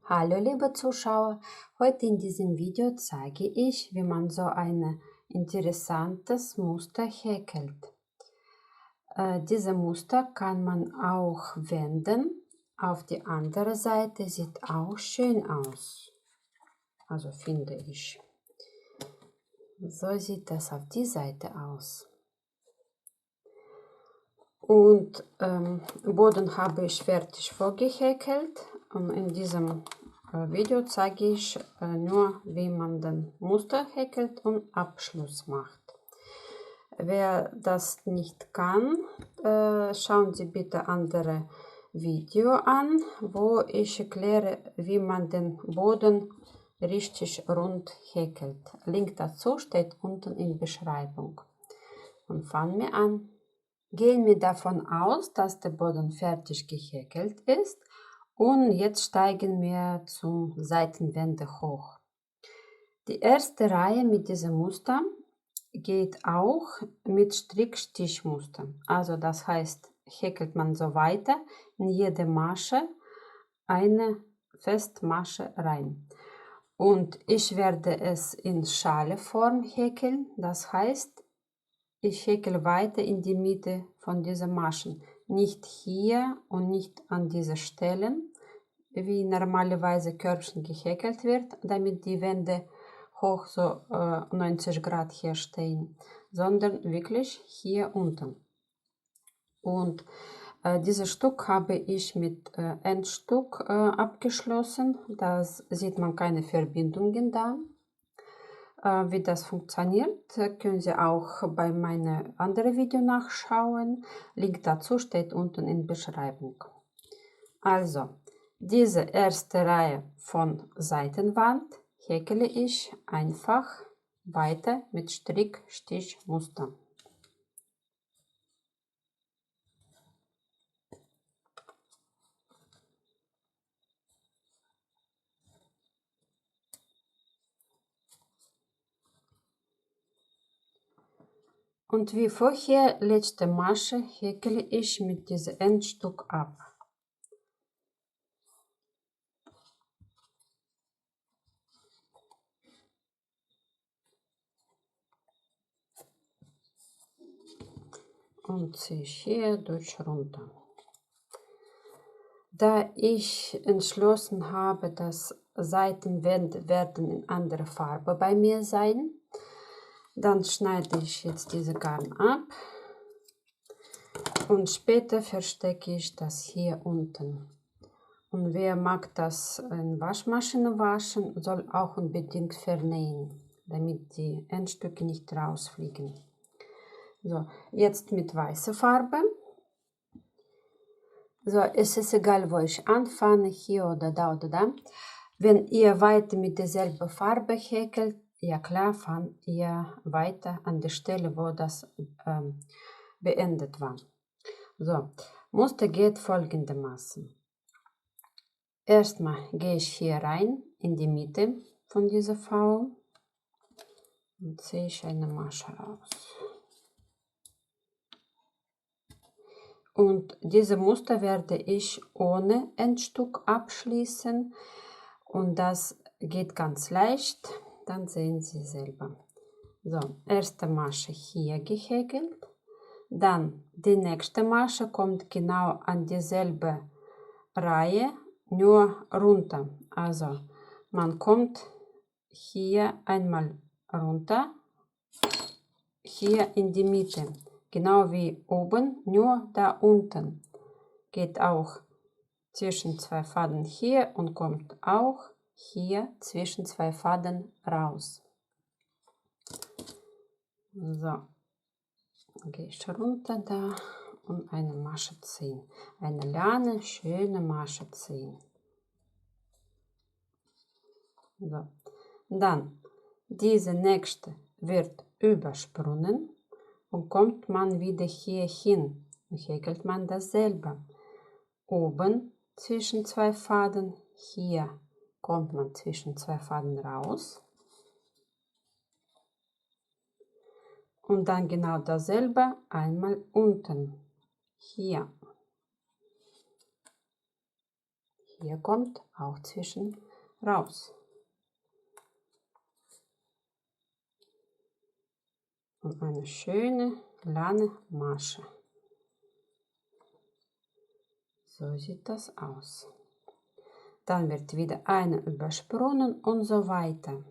Hallo liebe Zuschauer, heute in diesem Video zeige ich, wie man so ein interessantes Muster häkelt. Diese Muster kann man auch wenden. Auf die andere Seite sieht auch schön aus. Also finde ich. So sieht das auf die Seite aus. Und Boden habe ich fertig vorgehäkelt. Und in diesem Video zeige ich nur, wie man den Muster häkelt und Abschluss macht. Wer das nicht kann, schauen Sie bitte andere Video an, wo ich erkläre, wie man den Boden richtig rund häkelt. Link dazu steht unten in der Beschreibung. Und fangen wir an. Gehen wir davon aus, dass der Boden fertig gehäkelt ist und jetzt steigen wir zum Seitenwände hoch. Die erste Reihe mit diesem Muster geht auch mit Strickstichmuster. Also das heißt, häkelt man so weiter in jede Masche eine Festmasche rein. Und ich werde es in Schaleform häkeln, das heißt, ich häkle weiter in die Mitte von diesen Maschen. Nicht hier und nicht an diese Stellen, wie normalerweise Körbchen gehäkelt wird, damit die Wände hoch so 90 Grad hier stehen, sondern wirklich hier unten. Und dieses Stück habe ich mit Endstück abgeschlossen. Da sieht man keine Verbindungen da. Wie das funktioniert, können Sie auch bei meinem anderen Video nachschauen. Link dazu steht unten in der Beschreibung. Also, diese erste Reihe von Seitenwand häkle ich einfach weiter mit Strickstichmuster. Und wie vorher, letzte Masche häkle ich mit diesem Endstück ab. Und ziehe hier durch runter. Da ich entschlossen habe, dass Seitenwände werden in anderer Farbe bei mir sein, dann schneide ich jetzt diese Garn ab und später verstecke ich das hier unten. Und wer mag das in Waschmaschine waschen, soll auch unbedingt vernähen, damit die Endstücke nicht rausfliegen. So, jetzt mit weißer Farbe. So, es ist egal, wo ich anfange, hier oder da oder da. Wenn ihr weiter mit derselben Farbe häkelt, ja klar, fangt ihr weiter an der Stelle, wo das beendet war. So, Muster geht folgendermaßen. Erstmal gehe ich hier rein in die Mitte von dieser V und ziehe ich eine Masche raus. Und diese Muster werde ich ohne Endstück abschließen und das geht ganz leicht, dann sehen Sie selber. So, erste Masche hier gehäkelt, dann die nächste Masche kommt genau an dieselbe Reihe, nur runter. Also man kommt hier einmal runter, hier in die Mitte. Genau wie oben, nur da unten. Geht auch zwischen zwei Faden hier und kommt auch hier zwischen zwei Faden raus. So, gehe ich runter da und eine Masche ziehen. Eine lange, schöne Masche ziehen. So. Dann, diese nächste wird übersprungen. Und kommt man wieder hier hin, häkelt man dasselbe. Oben zwischen zwei Faden, hier kommt man zwischen zwei Faden raus. Und dann genau dasselbe einmal unten, hier. hier kommt auch zwischen raus. Und eine schöne, lange Masche. So sieht das aus. Dann wird wieder eine übersprungen und so weiter.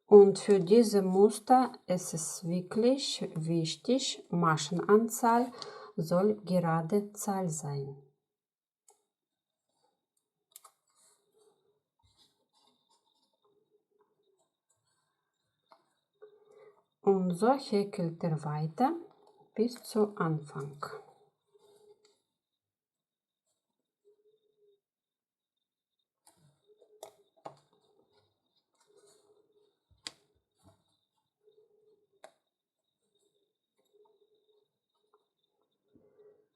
Und für diese Muster ist es wirklich wichtig, Maschenanzahl soll gerade Zahl sein. Und so häkelt er weiter bis zu Anfang.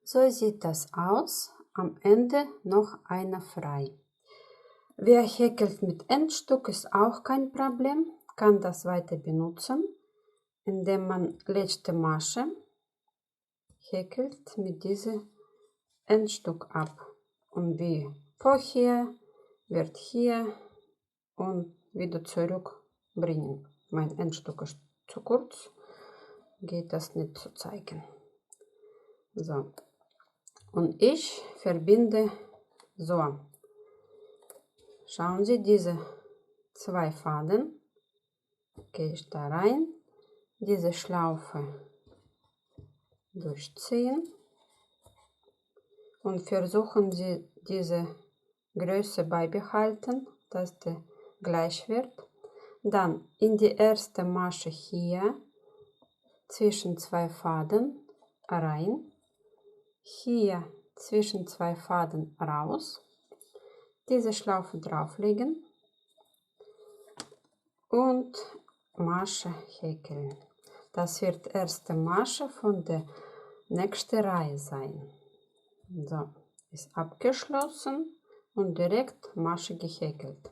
So sieht das aus. Am Ende noch eine frei. Wer häkelt mit Endstück ist auch kein Problem, kann das weiter benutzen, indem man letzte Masche häkelt mit diesem Endstück ab. Und wie vorher wird hier und wieder zurückbringen. Mein Endstück ist zu kurz, geht das nicht zu zeigen. So. Und ich verbinde so. Schauen Sie, diese zwei Faden, gehe ich da rein, diese Schlaufe durchziehen und versuchen Sie diese Größe beibehalten, dass der gleich wird. Dann in die erste Masche hier zwischen zwei Faden rein, hier zwischen zwei Faden raus, diese Schlaufe drauflegen und Masche häkeln. Das wird erste Masche von der nächsten Reihe sein. So, ist abgeschlossen und direkt Masche gehäkelt.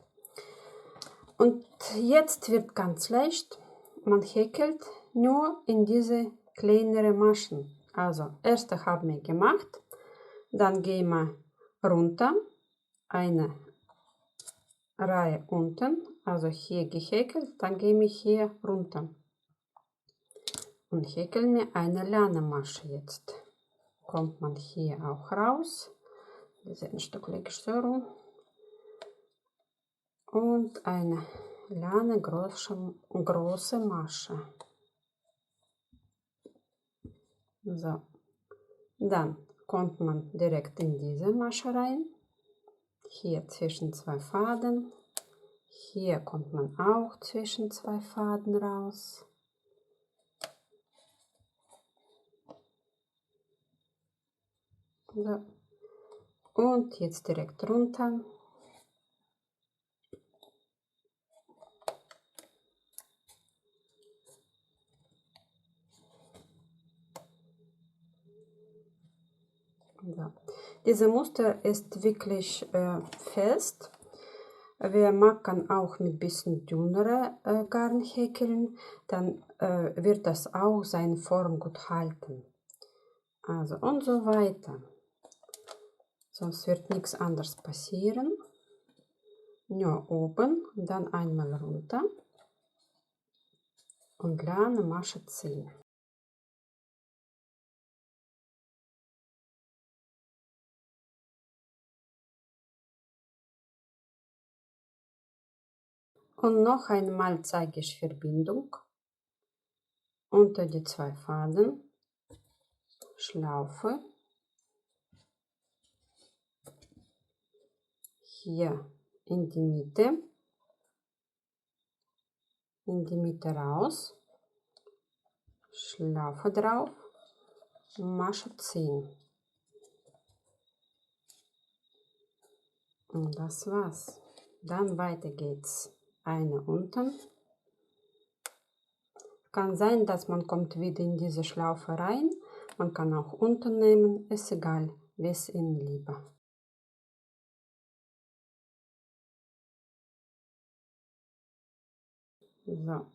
Und jetzt wird ganz leicht, man häkelt nur in diese kleineren Maschen. Also, erste haben wir gemacht, dann gehen wir runter, eine Reihe unten, also hier gehäkelt, dann gehen wir hier runter und häkeln wir eine lange Masche jetzt. Kommt man hier auch raus, ein Stück lege ich so rum und eine lange große Masche. So, dann kommt man direkt in diese Masche rein, hier zwischen zwei Faden, hier kommt man auch zwischen zwei Faden raus. So. Und jetzt direkt runter. So. Dieses Muster ist wirklich fest. Wer mag, kann auch mit bisschen dünnerer Garn häkeln, dann wird das auch seine Form gut halten. Also und so weiter. Sonst wird nichts anderes passieren. Nur oben, dann einmal runter und lange Masche ziehen. Und noch einmal zeige ich Verbindung. Unter die zwei Faden, Schlaufe, hier in die Mitte raus, Schlaufe drauf, Masche ziehen. Und das war's. Dann weiter geht's. Eine unten. Kann sein, dass man kommt wieder in diese Schlaufe rein. Man kann auch unten nehmen, ist egal, wie es Ihnen lieber. So.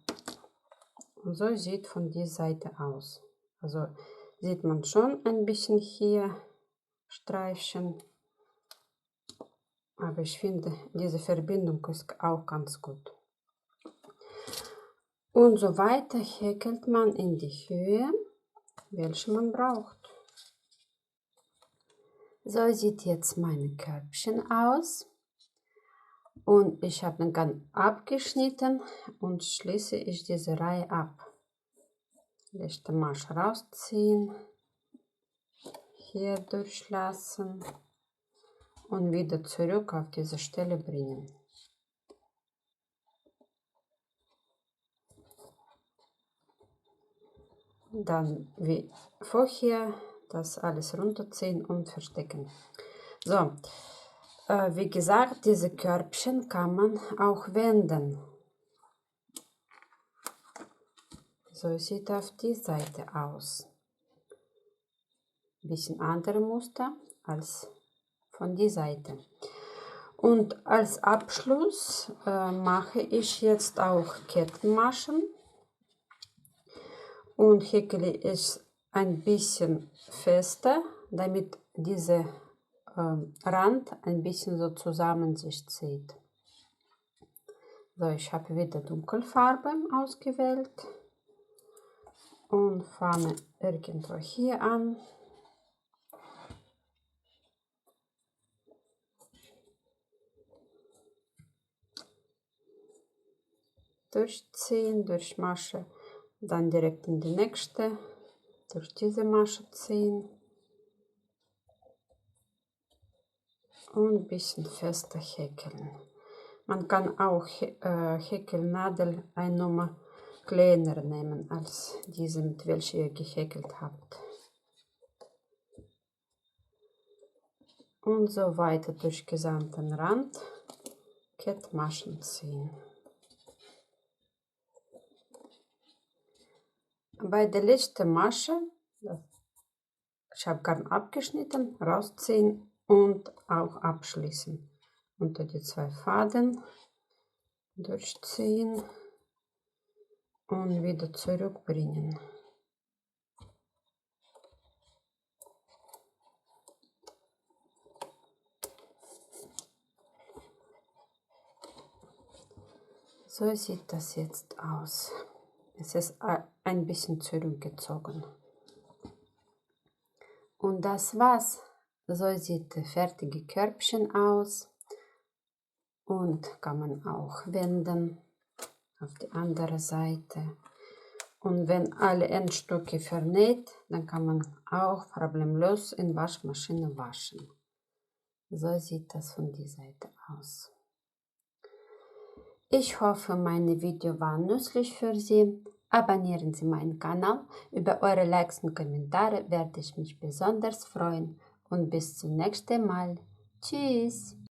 Und so sieht von dieser Seite aus. Also sieht man schon ein bisschen hier Streifchen. Aber ich finde, diese Verbindung ist auch ganz gut. Und so weiter häkelt man in die Höhe, welche man braucht. So sieht jetzt mein Körbchen aus. Und ich habe den ganz abgeschnitten und schließe ich diese Reihe ab. Letzte Masche rausziehen, hier durchlassen und wieder zurück auf diese Stelle bringen. Dann wie vorher das alles runterziehen und verstecken. So, wie gesagt, diese Körbchen kann man auch wenden. So sieht auf die Seite aus. Bisschen andere Muster als von der Seite. Und als Abschluss mache ich jetzt auch Kettenmaschen und häkle es ein bisschen fester, damit dieser Rand ein bisschen so zusammen sich zieht. So, ich habe wieder Dunkelfarbe ausgewählt und fange irgendwo hier an. Durchziehen, durch Masche, dann direkt in die nächste, durch diese Masche ziehen und ein bisschen fester häkeln. Man kann auch Häkelnadel eine Nummer kleiner nehmen als diese, mit welcher ihr gehäkelt habt. Und so weiter durch gesamten Rand Kettmaschen ziehen. Bei der letzten Masche, ich habe gern abgeschnitten, rausziehen und auch abschließen. Unter die zwei Faden durchziehen und wieder zurückbringen. So sieht das jetzt aus. Es ist ein bisschen zurückgezogen. Und das war's. So sieht das fertige Körbchen aus. Und kann man auch wenden auf die andere Seite. Und wenn alle Endstücke vernäht, dann kann man auch problemlos in Waschmaschine waschen. So sieht das von der Seite aus. Ich hoffe, meine Video war nützlich für Sie. Abonnieren Sie meinen Kanal. Über eure Likes und Kommentare werde ich mich besonders freuen. Und bis zum nächsten Mal. Tschüss!